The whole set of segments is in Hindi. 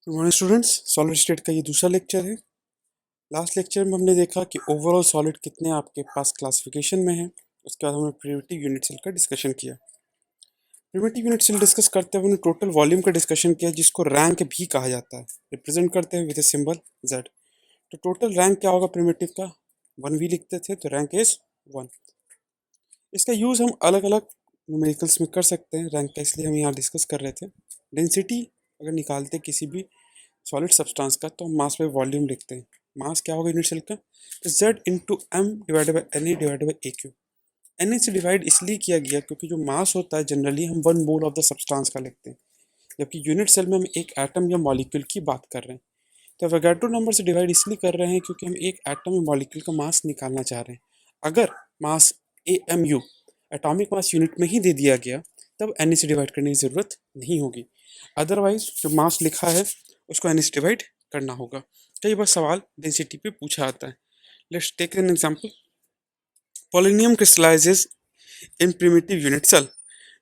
Good morning students. Solid state का ये दूसरा लेक्चर है। लास्ट लेक्चर में हमने देखा कि ओवरऑल सॉलिड कितने आपके पास क्लासिफिकेशन में है। उसके बाद हमने प्रिमिटिव यूनिट सेल का डिस्कशन किया। प्रिमिटिव यूनिट सेल डिस्कस करते हुए हमने टोटल वॉल्यूम का डिस्कशन किया, जिसको रैंक भी कहा जाता है, रिप्रेजेंट करते हैं विद ए सिंबल जेड। तो टोटल रैंक क्या होगा प्रिमिटिव का? 1v लिखते थे तो रैंक इज 1। इसका यूज़ हम अलग अलग न्यूमेरिकल्स में कर सकते हैं रैंक का, इसलिए हम यहाँ डिस्कस कर रहे थे। डेंसिटी अगर निकालते किसी भी सॉलिड सब्सटेंस का तो हम मास बाय वॉल्यूम लिखते हैं। मास क्या होगा यूनिट सेल का? तो Z into M divided by N A divided by A cube. N A से डिवाइड इसलिए किया गया क्योंकि जो मास होता है जनरली हम 1 मोल ऑफ द सब्सटेंस का लिखते हैं, जबकि यूनिट सेल में हम एक एटम या मॉलिक्यूल की बात कर रहे हैं। तो एवोगाड्रो नंबर से डिवाइड इसलिए कर रहे हैं क्योंकि हम एक एटम या मॉलिक्यूल का मास निकालना चाह रहे हैं। अगर mass A M U atomic mass unit में ही दे दिया गया तब एन ए से डिवाइड करने की ज़रूरत नहीं होगी। अदरवाइज जो मास लिखा है उसको एन ए से डिवाइड करना होगा। कई बार सवाल डेंसिटी पे पूछा आता है। Let's take an example. Polonium crystallizes in primitive unit cell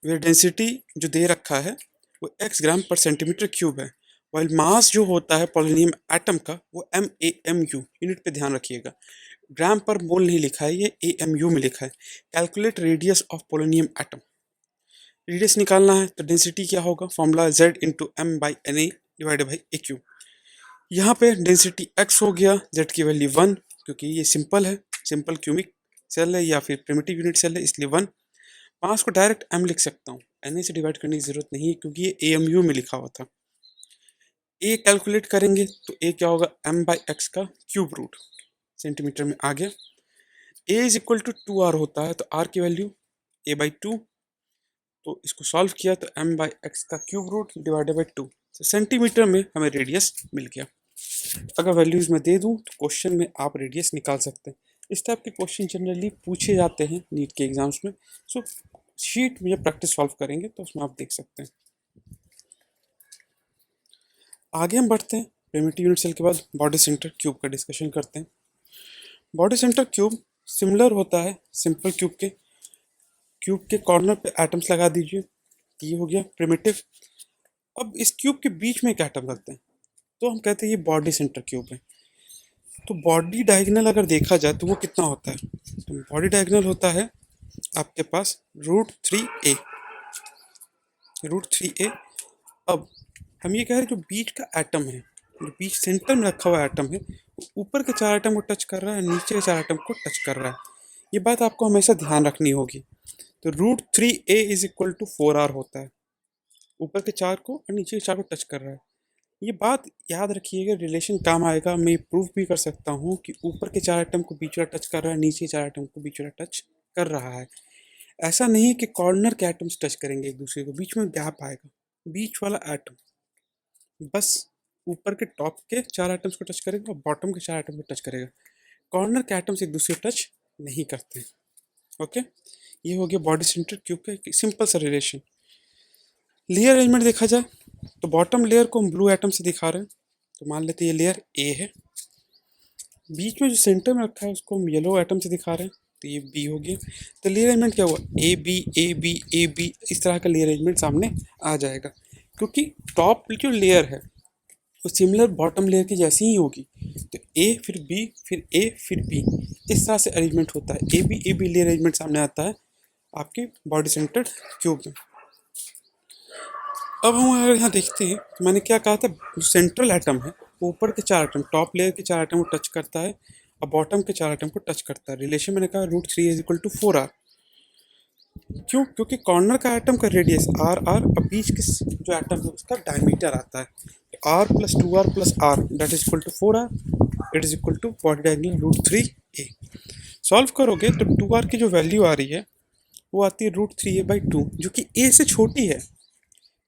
where density जो दे रखा है वो x gram per centimetre cube है, वाइल मास जो होता है पोलोनियम एटम का वो MAMU। यूनिट पे ध्यान रखिएगा, ग्राम पर मोल नहीं लिखा है, ये AMU में लिखा है। Calculate radius of polonium atom. Radius निकालना है तो डेंसिटी क्या होगा? Formula Z into M by N A divided by A cube. यहाँ पे डेंसिटी x हो गया, z की वैल्यू 1, क्योंकि ये सिंपल है, सिंपल क्यूबिक सेल है या फिर प्रिमिटिव यूनिट सेल है, इसलिए 1। मास को डायरेक्ट m लिख सकता हूँ, na से डिवाइड करने की जरूरत नहीं है क्योंकि ये AMU में लिखा हुआ था। a कैलकुलेट करेंगे तो a क्या होगा? m बाई एक्स का क्यूब रूट, सेंटीमीटर में आ गया। a is equal to 2r होता है तो r की वैल्यू a बाई 2, तो इसको सॉल्व किया तो m बाई एक्स का cube root divided by 2, centimetre में हमें रेडियस मिल गया। अगर वैल्यूज में दे दूं तो क्वेश्चन में आप रेडियस निकाल सकते हैं। इस टाइप के क्वेश्चन जनरली पूछे जाते हैं नीट के एग्जाम्स में। सो शीट में जब प्रैक्टिस सॉल्व करेंगे तो उसमें आप देख सकते हैं। आगे हम बढ़ते हैं। प्रिमिटिव यूनिट सेल के बाद बॉडी सेंटर क्यूब का डिस्कशन करते हैं। बॉडी सेंटर क्यूब सिमिलर होता है सिंपल क्यूब के कॉर्नर पे एटम्स लगा दीजिए, ये हो गया प्रिमिटिव। अब इस क्यूब के बीच में एक एटम रखते हैं तो हम कहते हैं ये बॉडी सेंटर क्यूब है। तो बॉडी डायगोनल अगर देखा जाए तो वो कितना होता है? तो बॉडी डायगोनल होता है आपके पास √3a। अब हम ये कह रहे हैं जो बीच का एटम है, जो बीच सेंटर में रखा हुआ एटम है, वो ऊपर के 4 एटम को टच कर रहा है, नीचे के 4 एटम को टच कर रहा है। ये बात आपको हमेशा ध्यान रखनी होगी। तो √3a is equal to 4r होता है, ऊपर के 4 को और नीचे के 4 को टच कर रहा है। ये बात याद रखिएगा, रिलेशन काम आएगा। मैं प्रूफ भी कर सकता हूँ कि ऊपर के 4 एटम को बीच वाला टच कर रहा है, नीचे 4 एटम को बीच वाला टच कर रहा है। ऐसा नहीं है कि कॉर्नर के एटम्स टच करेंगे एक दूसरे को, बीच में गैप आएगा। बीच वाला एटम बस ऊपर के टॉप के 4 एटम्स को टच करेगा और बॉटम के 4 एटम को टच करेगा। कॉर्नर के एटम्स एक दूसरे को टच नहीं करते हैं। ओके, ये हो गया बॉडी सेंटर क्यूब का एक सिंपल सा रिलेशन। लेयर अरेंजमेंट देखा जाए तो बॉटम लेयर को हम ब्लू एटम से दिखा रहे हैं, तो मान लेते हैं ये लेयर ए है। बीच में जो सेंटर में रखा है उसको हम येलो एटम से दिखा रहे हैं, तो ये बी हो गया। तो लेयर अरेंजमेंट क्या हुआ? A B A B A B, इस तरह का लेयर अरेंजमेंट सामने आ जाएगा, क्योंकि टॉप जो लेयर है वो सिमिलर बॉटम लेयर की जैसी ही होगी। तो ए फिर बी फिर ए फिर बी, इस तरह से अरेंजमेंट होता है। ए बी लेयर अरेंजमेंट सामने आता है आपके बॉडी सेंटर्ड क्यूब में। अब हम अगर यहाँ देखते हैं तो मैंने क्या कहा था, जो सेंट्रल एटम है वो ऊपर के 4 एटम, टॉप लेयर के 4 एटम को टच करता है और बॉटम के 4 एटम को टच करता है। रिलेशन मैंने कहा √3 इज इक्वल टू 4r। क्यों? क्योंकि कॉर्नर का एटम का रेडियस आर और बीच के जो एटम है उसका डायमीटर आता है। r plus 2r plus r that is equal to 4r, it is equal to body diagonal √3a। Solve करोगे तो 2r की जो वैल्यू आ रही है वो आती है √3a/2, जो कि a से छोटी है।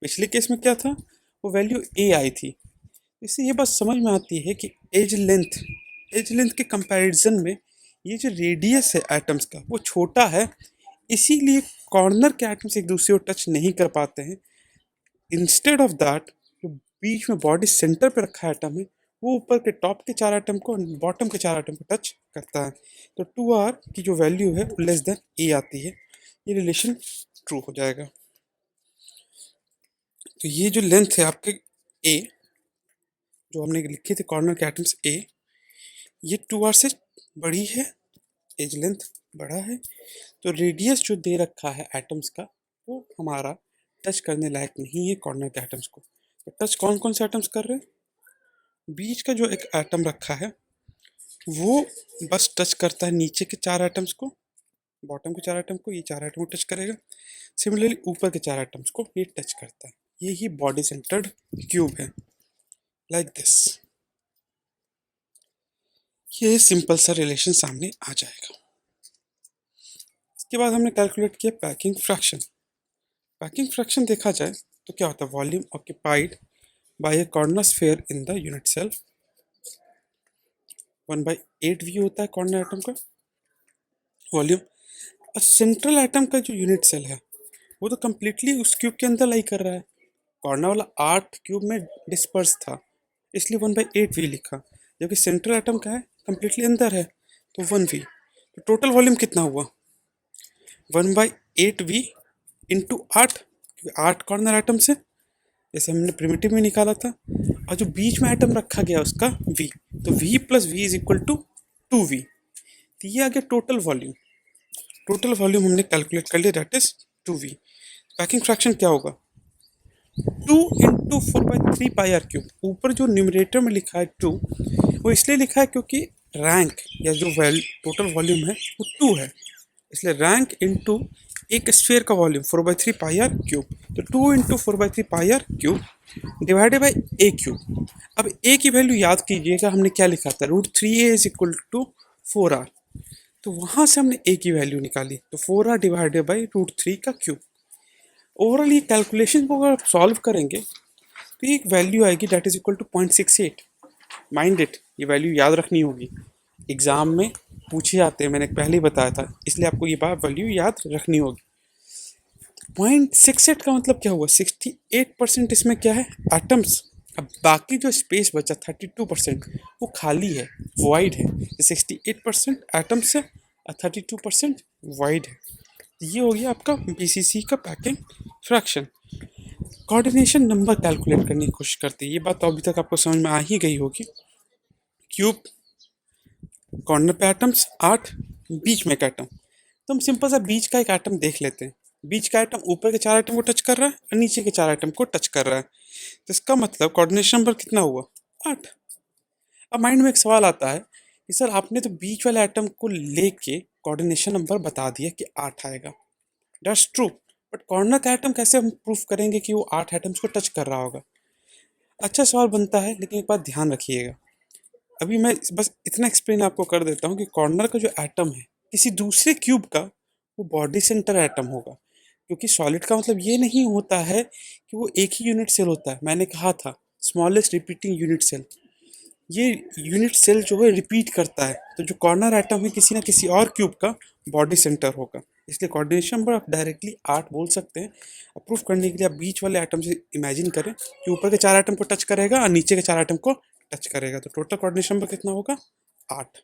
पिछले केस में क्या था, वो वैल्यू a आई थी। इससे ये बात समझ में आती है कि एज लेंथ के कंपैरिजन में ये जो रेडियस है एटम्स का वो छोटा है, इसीलिए कॉर्नर के एटम्स एक दूसरे को टच नहीं कर पाते हैं। इंस्टेड ऑफ दैट जो बीच में बॉडी सेंटर पे रखा एटम है वो ऊपर के टॉप के 4 एटम को बॉटम के 4 एटम को टच करता है। तो 2r की जो वैल्यू है वो लेस देन a आती है। ये रिलेशन ट्रू हो जाएगा। तो ये जो लेंथ है आपके a, जो हमने लिखे थे कॉर्नर के एटम्स ए, ये 2r से बड़ी है, एज लेंथ बड़ा है, तो रेडियस जो दे रखा है एटम्स का वो हमारा टच करने लायक नहीं है कॉर्नर के एटम्स को। तो टच कौन कौन से एटम्स कर रहे हैं? बीच का जो एक एटम रखा है वो बस टच करता है नीचे के 4 एटम्स को, बॉटम के 4 एटम को, ये 4 एटम को टच करेगा। सिमिलरली ऊपर के 4 एटम्स को ये टच करता है। ये ही बॉडी सेंटर्ड क्यूब है, लाइक दिस। ये सिंपल सा रिलेशन सामने आ जाएगा। इसके बाद हमने कैलकुलेट किया पैकिंग फ्रैक्शन। पैकिंग फ्रैक्शन देखा जाए तो क्या होता है? Volume occupied by a corner sphere in the unit cell, 1/8v होता है कॉर्नर एटम का वॉल्यूम। और सेंट्रल एटम का जो यूनिट सेल है वो तो कम्प्लीटली उस क्यूब के अंदर लाई कर रहा है। कॉर्नर वाला 8 क्यूब में डिस्पर्स था, इसलिए 1/8v लिखा, जबकि सेंट्रल एटम का है कम्प्लीटली अंदर है, तो 1v। तो टोटल वॉल्यूम कितना हुआ? 1/8v इंटू 8, क्योंकि 8 कॉर्नर एटम से, जैसे हमने प्रिमिटिव में निकाला था, और जो बीच में एटम रखा गया उसका v, तो v plus v is equal to 2v। तो ये आ गया टोटल वॉल्यूम। टोटल वॉल्यूम हमने कैलकुलेट कर लिया, that is 2v। Packing fraction क्या होगा? 2 इंटू 4/3πr³। ऊपर जो न्यूमरेटर में लिखा है 2, वो इसलिए लिखा है क्योंकि रैंक या जो टोटल वॉल्यूम है वो 2 है, इसलिए रैंक इंटू एक स्फीयर का वॉल्यूम 4/3πr³। तो 2 into 4/3πr³ divided by a cube. अब ए की वैल्यू याद कीजिएगा, हमने क्या लिखा था? √3a is equal to 4r। तो वहाँ से हमने ए की वैल्यू निकाली, तो 4r डिवाइडेड बाई √3 का क्यूब। ओवरऑल ये कैलकुलेशन को अगर आप सॉल्व करेंगे तो ये एक वैल्यू आएगी that is equal to 0.68। Mind it, ये वैल्यू याद रखनी होगी, एग्जाम में पूछे जाते हैं, मैंने पहले ही बताया था, इसलिए आपको ये बात वैल्यू याद रखनी होगी। 0.68 का मतलब क्या हुआ? 68% इसमें क्या है? एटम्स। अब बाकी जो स्पेस बचा 32% वो खाली है, वॉइड है। 68% एटम्स है और 32% वॉइड है। ये हो गया आपका बीसीसी का packing fraction. Coordination number calculate करने की कोशिश करते हैं, ये बात तो अभी तक आपको समझ में आ ही गई होगी। क्यूब, कॉर्नर पे एटम्स 8, बीच में एक एटम। तो हम सिंपल सा बीच का एक एटम देख लेते हैं। बीच का एटम ऊपर के 4 एटम को टच कर रहा है और नीचे के 4 एटम को टच कर रहा है, तो इसका मतलब कोऑर्डिनेशन नंबर कितना हुआ? 8। अब माइंड में एक सवाल आता है कि सर आपने तो बीच वाले एटम को लेके कोऑर्डिनेशन नंबर बता दिया कि 8 आएगा, दैट्स ट्रू, बट कॉर्नर का एटम कैसे हम प्रूफ करेंगे कि वो 8 एटम्स को टच कर रहा होगा? अच्छा सवाल बनता है, लेकिन एक बात ध्यान रखिएगा। अभी मैं बस इतना एक्सप्लेन आपको कर देता हूँ कि कॉर्नर का जो एटम है किसी दूसरे क्यूब का, वो बॉडी सेंटर एटम होगा, क्योंकि सॉलिड का मतलब ये नहीं होता है कि वो एक ही यूनिट सेल होता है। मैंने कहा था स्मॉलेस्ट रिपीटिंग यूनिट सेल, ये यूनिट सेल जो है रिपीट करता है, तो जो कॉर्नर एटम है किसी ना किसी और क्यूब का बॉडी सेंटर होगा, इसलिए कोऑर्डिनेशन नंबर आप डायरेक्टली 8 बोल सकते हैं। प्रूफ करने के लिए आप बीच वाले एटम से इमेजिन करें कि ऊपर के 4 एटम को टच करेगा और नीचे के 4 एटम को टच करेगा, तो टोटल कोऑर्डिनेशन नंबर कितना होगा? 8।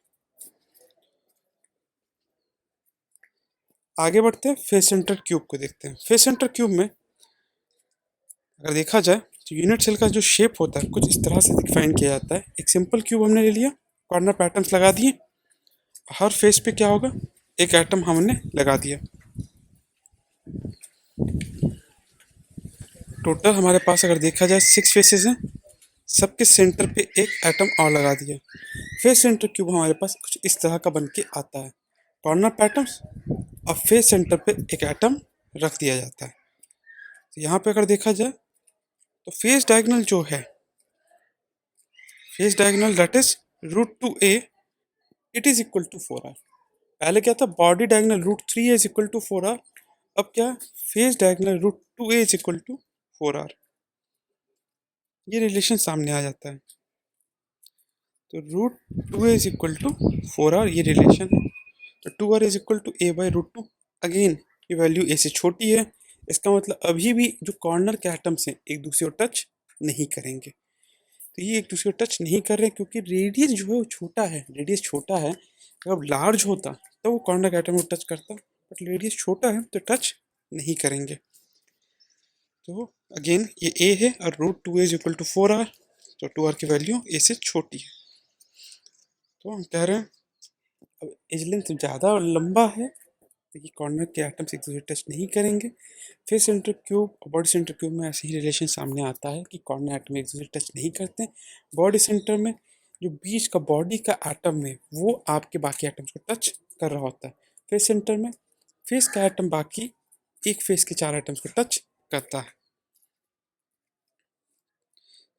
आगे बढ़ते हैं, फेस सेंटर क्यूब को देखते हैं। फेस सेंटर क्यूब में अगर देखा जाए तो यूनिट सेल का जो शेप होता है कुछ इस तरह से डिफाइन किया जाता है। एक सिंपल क्यूब हमने ले लिया, कॉर्नर पैटर्न्स लगा दिए, हर फेस पे क्या होगा? एक एटम हमने लगा दिया। टोटल हमारे पास अगर देखा जाए 6 फेसेस हैं, सबके सेंटर पे एक एटम और लगा दिया। फेस सेंटर क्यूब हमारे पास कुछ इस तरह का बन के आता है, कॉर्नर पैटर्न्स और फेस सेंटर पे एक एटम रख दिया जाता है। तो यहाँ पे अगर देखा जाए तो फेस डायगोनल जो है, face diagonal that is √2a, it is equal to 4r। पहले क्या था? Body diagonal √3a is equal to 4r। अब क्या? Face diagonal √2a is equal to 4r। ये रिलेशन सामने आ जाता है, तो √2a is equal to 4r ये रिलेशन है। तो 2r is equal to a/√2। Again ये वैल्यू a से छोटी है, इसका मतलब अभी भी जो कॉर्नर के एटम्स हैं एक दूसरे को टच नहीं करेंगे। तो ये एक दूसरे को टच नहीं कर रहे क्योंकि रेडियस जो है वो छोटा है। रेडियस छोटा है, अगर लार्ज होता तो वो कॉर्नर के एटम को टच करता, बट रेडियस छोटा है तो टच नहीं करेंगे। तो अगेन ये a है और √2a is equal to 4r। तो 2r की वैल्यू ए से छोटी है। तो हम कह रहे हैं अब एज लेंथ ज़्यादा और लंबा है, देखिए कॉर्नर के एटम्स एक दूसरे टच नहीं करेंगे। फिर सेंटर क्यूब और बॉडी सेंटर क्यूब में ऐसे ही रिलेशन सामने आता है कि कॉर्नर एटम एक दूसरे टच नहीं करते। बॉडी सेंटर में जो बीच का बॉडी का एटम है वो आपके बाकी एटम्स को टच कर रहा होता है। फेस सेंटर में फेस का एटम बाकी एक फेस के 4 एटम्स को टच करता है।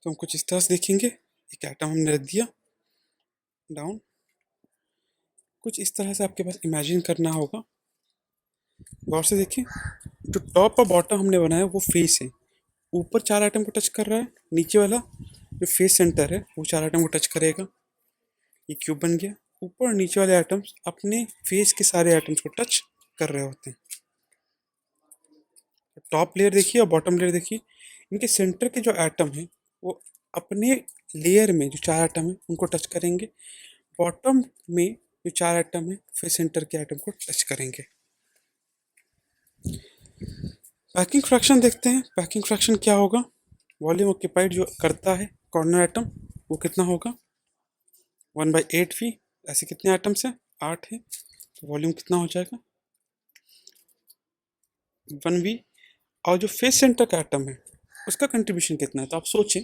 तो हम कुछ इस तरह से देखेंगे, एक एटम हमने रख दिया डाउन, कुछ इस तरह से आपके पास इमेजिन करना होगा। गौर से देखिए, जो टॉप और बॉटम हमने बनाया वो फेस है, ऊपर 4 आइटम को टच कर रहा है, नीचे वाला जो फेस सेंटर है वो 4 आइटम को टच करेगा। ये क्यूब बन गया। ऊपर और नीचे वाले आइटम्स अपने फेस के सारे आइटम्स को टच कर रहे होते हैं। टॉप लेयर देखिए और बॉटम लेयर देखिए, इनके सेंटर के जो एटम है वो अपने लेयर में जो 4 एटम है उनको टच करेंगे। बॉटम में जो 4 एटम है फिर सेंटर के एटम को टच करेंगे। पैकिंग फ्रैक्शन देखते हैं। पैकिंग फ्रैक्शन क्या होगा, वॉल्यूम ऑक्यूपाइड जो करता है कॉर्नर एटम वो कितना होगा 1/8v। ऐसे कितने एटम्स हैं 8 है, तो वॉल्यूम कितना हो जाएगा 1v। और जो फेस सेंटर का एटम है उसका कंट्रीब्यूशन कितना है, तो आप सोचें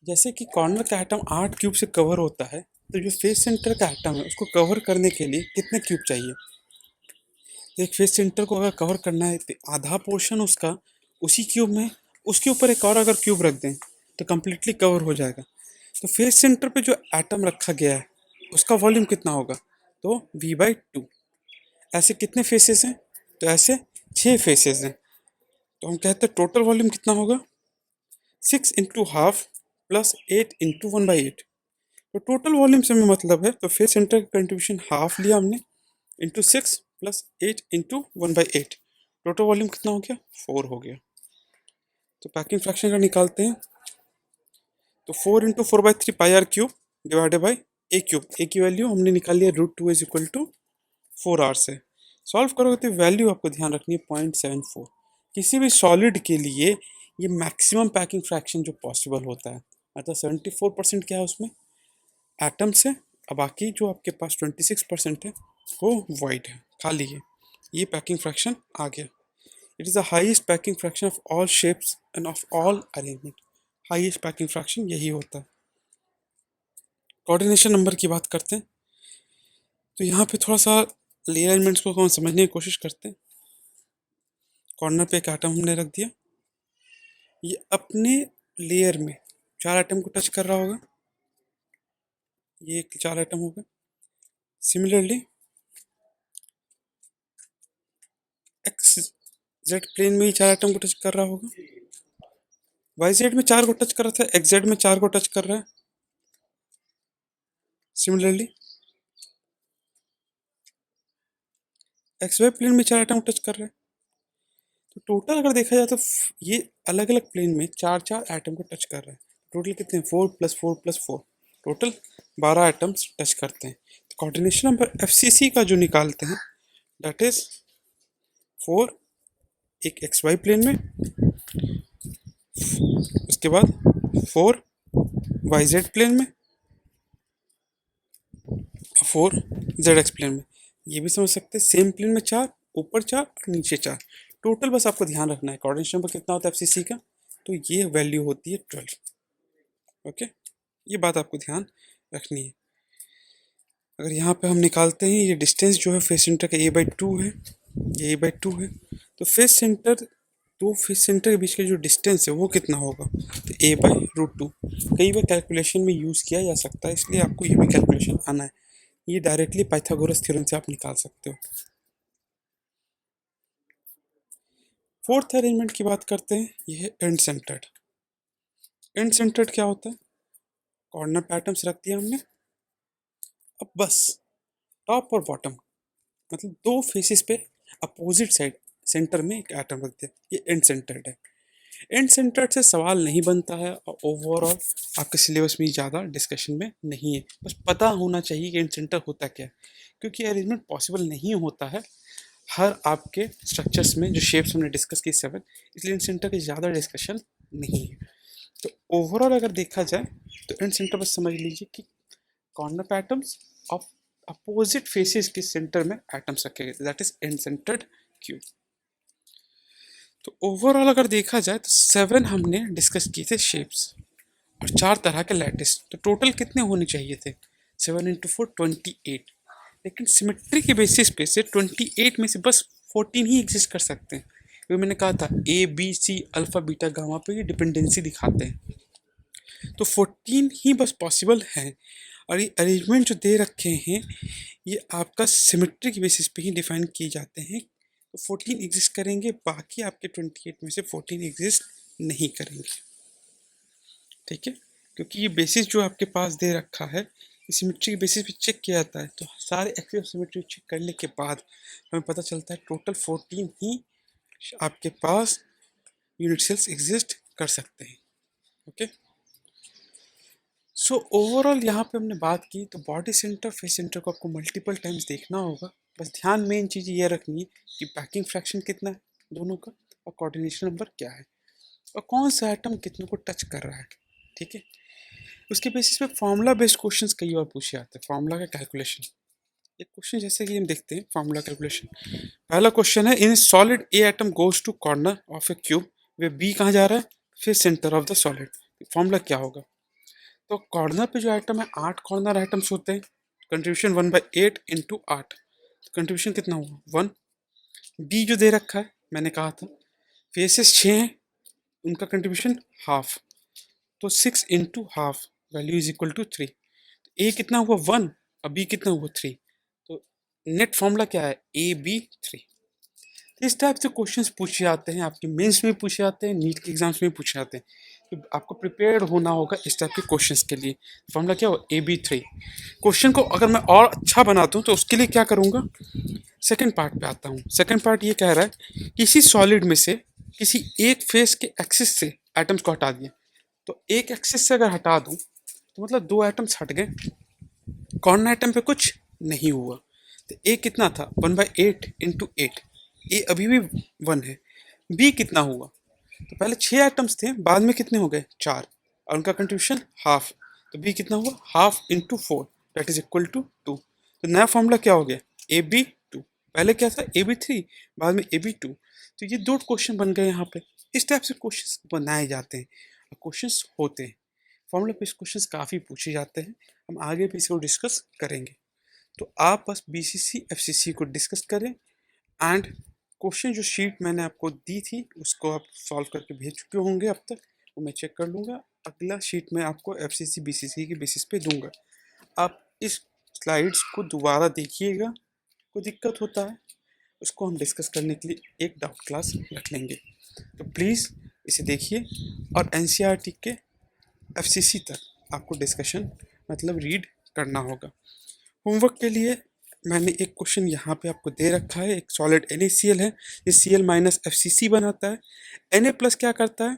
जैसे कि कॉर्नर का एटम 8 क्यूब से कवर होता है, तो जो फेस सेंटर का एटम है उसको कवर करने के लिए कितने क्यूब चाहिए। तो एक फेस सेंटर को अगर कवर करना है तो आधा पोर्शन उसका उसी क्यूब में, उसके ऊपर एक और अगर क्यूब रख दें तो कम्प्लीटली कवर हो जाएगा। तो फेस सेंटर पे जो एटम रखा गया है उसका वॉल्यूम कितना होगा, तो v/2। ऐसे कितने फेसेस हैं, तो ऐसे 6 फेसेस हैं। तो हम कहते हैं टोटल वॉल्यूम कितना होगा 6 इंटू हाफ प्लस 8 इंटू 1/8। तो टोटल वॉल्यूम से हमें मतलब है, तो फेस सेंटर का कंट्रीब्यूशन हाफ लिया हमने into 6 plus 8 into 1/8, total volume कितना हो गया 4 हो गया। तो पैकिंग फ्रैक्शन का निकालते हैं, तो 4 into 4/3 πr³ divided by a cube. A की वैल्यू हमने निकाल लिया √2 इज इक्वल टू 4r से। सॉल्व करोगे तो वैल्यू आपको ध्यान रखनी है 0.74। किसी भी सॉलिड के लिए ये मैक्सिमम पैकिंग फ्रैक्शन जो पॉसिबल होता है, मतलब 74% क्या है उसमें एटम्स है, और बाकी जो आपके पास 26% है वो वाइड है, खाली है। ये पैकिंग फ्रैक्शन आ गया। It is the highest packing fraction of all shapes end of all arrangement. Highest packing fraction यही होता है। कोऑर्डिनेशन नंबर की बात करते हैं, तो यहाँ पे थोड़ा सा लेयर एलिमेंट्स को हम समझने की कोशिश करते हैं। कॉर्नर पे एक एटम हमने रख दिया, ये अपने लेयर में 4 एटम को टच कर रहा होगा, ये 4 एटम हो गए। सिमिलरली एक्स जेड प्लेन में ही 4 एटम को टच कर रहा होगा, वाई जेड में 4 को टच कर रहा था, एक्स जेड में 4 को टच कर रहा है। सिमिलरली एक्स वाई प्लेन में 4 एटम को टच कर रहा है। तो टोटल अगर देखा जाए तो ये अलग अलग प्लेन में 4 एटम को टच कर रहा है। टोटल कितने 4 + 4 + 4, टोटल 12 एटम्स टच करते हैं। तो कोऑर्डिनेशन नंबर FCC का जो निकालते हैं दैट इज 4 एक एक्स वाई प्लेन में, उसके बाद 4 वाई जेड प्लेन में, 4 जेड एक्स प्लेन में। ये भी समझ सकते हैं सेम प्लेन में 4, ऊपर 4 और नीचे 4। टोटल बस आपको ध्यान रखना है कोऑर्डिनेशन नंबर कितना होता है FCC का, तो ये वैल्यू होती है 12। ओके, ये बात आपको ध्यान रखनी है। अगर यहाँ पे हम निकालते हैं ये डिस्टेंस जो है फेस सेंटर का a/2 है, ये a/2 है, तो फेस सेंटर दो फेस सेंटर के बीच का जो डिस्टेंस है वो कितना होगा, तो a/√2। कई बार कैलकुलेशन में यूज़ किया जा सकता है, इसलिए आपको ये भी कैलकुलेशन आना है। ये डायरेक्टली पाइथागोरस थ्योरम से आप निकाल सकते हो। फोर्थ अरेंजमेंट की बात करते हैं, ये है एंड सेंटर्ड। एंड सेंटर्ड क्या होता है, कॉर्नर पैटर्न्स रख दिया हमने, अब बस टॉप और बॉटम मतलब दो फेसेस पे अपोजिट साइड सेंटर में एक एटम रख दिया, ये एंड सेंटर्ड है। एंड सेंटर्ड से सवाल नहीं बनता है और ओवरऑल आपके सिलेबस में ज़्यादा डिस्कशन में नहीं है। बस पता होना चाहिए कि एंड सेंटर होता क्या है, क्योंकि अरेंजमेंट पॉसिबल नहीं होता है हर आपके स्ट्रक्चर्स में जो शेप्स हमने डिस्कस की 7, इसलिए एंड सेंटर की ज़्यादा डिस्कशन नहीं है। तो ओवरऑल अगर देखा जाए तो एंड सेंटर बस समझ लीजिए कि कॉर्नर पे एटम्स ऑफ अपोजिट फेसेस के सेंटर में एटम्स रखे गए, that is and centred cube. तो ओवरऑल अगर देखा जाए तो 7 हमने डिस्कस किए थे शेप्स और 4 तरह के लैटिस। तो टोटल कितने होने चाहिए थे? 7 इंटू 4 28। लेकिन सिमेट्री के बेसिस पे से 28 में से बस 14 ही एग्जिस्ट कर सकते हैं, क्योंकि मैंने कहा था A B C alpha beta gamma पे ये डिपेंडेंसी दिखाते हैं। तो 14 ही बस पॉसिबल हैं, और ये अरेंजमेंट जो दे रखे हैं ये आपका सिमेट्री के बेसिस पे ही डिफाइन किए जाते हैं। तो 14 एग्जिस्ट करेंगे, बाकी आपके 28 में से 14 एग्जिस्ट नहीं करेंगे, ठीक है। क्योंकि ये बेसिस जो आपके पास दे रखा है सिमेट्री के बेसिस पे चेक किया जाता है, तो सारे एक्सिस ऑफ सिमेट्री चेक करने के बाद हमें पता चलता है टोटल 14 ही आपके पास यूनिट सेल्स एग्जिस्ट कर सकते हैं, ओके। सो ओवरऑल यहाँ पे हमने बात की, तो बॉडी सेंटर फेस सेंटर को आपको मल्टीपल टाइम्स देखना होगा। बस ध्यान मेन चीज़ ये रखनी है कि पैकिंग फ्रैक्शन कितना है दोनों का, और कोऑर्डिनेशन नंबर क्या है, और कौन सा आइटम कितनों को टच कर रहा है, ठीक है। उसके बेसिस पे फार्मूला बेस्ड क्वेश्चंस कई बार पूछे जाते हैं, फार्मूला का कैलकुलेशन। एक क्वेश्चन जैसे कि हम देखते हैं फार्मूला कैलकुलेशन। पहला क्वेश्चन है, in solid A atom goes to corner of a cube where B कहाँ जा रहा है, फिर centre of the solid. Formula क्या होगा? तो कॉर्नर पे जो आइटम है 8 कॉर्नर आइटम्स होते हैं, कंट्रीब्यूशन 1/8 इंटू 8, कंट्रीब्यूशन कितना हुआ 1। बी जो दे रखा है मैंने कहा था फेसेस 6 हैं, उनका कंट्रीब्यूशन हाफ, तो 6 into half value is equal to 3। A कितना हुआ 1 और बी कितना हुआ 3, तो नेट फॉर्मूला क्या है AB3। इस टाइप से क्वेश्चंस पूछे जाते हैं, आपके मेंस में पूछे जाते हैं, नीट के एग्जाम्स में पूछे जाते हैं, तो आपको प्रिपेयर्ड होना होगा इस टाइप के क्वेश्चंस के लिए। फॉर्मूला क्या हो AB3। क्वेश्चन को अगर मैं और अच्छा बनाता हूँ तो उसके लिए क्या करूँगा, सेकंड पार्ट पे आता हूँ। सेकंड पार्ट ये कह रहा है किसी सॉलिड में से किसी एक फेस के एक्सिस से एटम्स को हटा दिया, तो एक एक्सिस से अगर हटा दूँ तो मतलब 2 एटम्स हट गए, कॉर्नर एटम पे कुछ नहीं हुआ। तो ए कितना था 1/8 इंटू 8, ए अभी भी 1 है। बी कितना हुआ, तो पहले 6 एटम्स थे, बाद में कितने हो गए 4, और उनका कंट्रीब्यूशन हाफ, तो बी कितना हुआ half into 4 that is equal to 2। तो नया फॉर्मूला क्या हो गया AB2। पहले क्या था AB3, बाद में AB2। तो ये 2 क्वेश्चन बन गए यहाँ पे। इस टाइप से क्वेश्चन बनाए जाते हैं और क्वेश्चन होते हैं। फॉर्मूला बेस्ड क्वेश्चंस काफ़ी पूछे जाते हैं, हम आगे भी इसको डिस्कस करेंगे। तो आप बस BCC FCC को डिस्कस करें, एंड क्वेश्चन जो शीट मैंने आपको दी थी उसको आप सॉल्व करके भेज चुके होंगे अब तक, वो मैं चेक कर लूँगा। अगला शीट मैं आपको FCC BCC के बेसिस पे दूंगा। आप इस स्लाइड्स को दोबारा देखिएगा, कोई दिक्कत होता है उसको हम डिस्कस करने के लिए एक डाउट क्लास रख लेंगे। तो प्लीज़ इसे देखिए, और NCERT के FCC तक आपको डिस्कशन मतलब रीड करना होगा। होमवर्क के लिए मैंने एक क्वेश्चन यहाँ पे आपको दे रखा है, एक सॉलिड NaCl है, ये Cl माइनस FCC बनाता है। Na प्लस क्या करता है,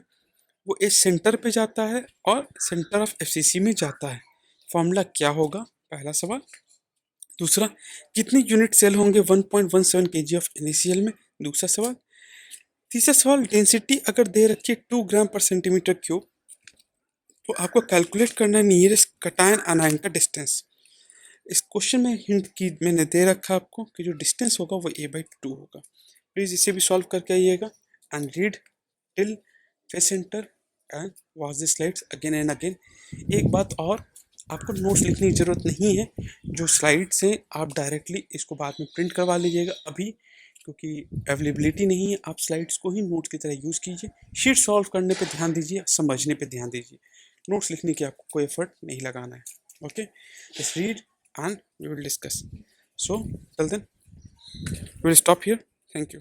वो इस सेंटर पे जाता है और सेंटर ऑफ FCC में जाता है। फॉर्मूला क्या होगा, पहला सवाल। दूसरा, कितनी यूनिट सेल होंगे 1.17 kg ऑफ NaCl में, दूसरा सवाल। तीसरा सवाल, डेंसिटी अगर दे रखी है 2 ग्राम पर सेंटीमीटर क्यूब, तो आपको कैलकुलेट करना है नियरेस्ट कटायन अनायन का डिस्टेंस। इस क्वेश्चन में हिंट की मैंने दे रखा आपको कि जो डिस्टेंस होगा वो A/2 होगा। प्लीज़ इसे भी सॉल्व करके आइएगा, and read till face centre and watch the slides again and again. एक बात और, आपको नोट्स लिखने की ज़रूरत नहीं है, जो स्लाइड्स हैं आप डायरेक्टली इसको बाद में प्रिंट करवा लीजिएगा अभी, क्योंकि अवेलेबिलिटी नहीं है। आप स्लाइड्स को ही नोट्स की तरह यूज़ कीजिए, शीट सॉल्व करने पे ध्यान दीजिए, समझने पे ध्यान दीजिए, नोट्स लिखने की आपको कोई एफर्ट नहीं लगाना है, okay. Just read and we will discuss. So till then we will stop here. Thank you.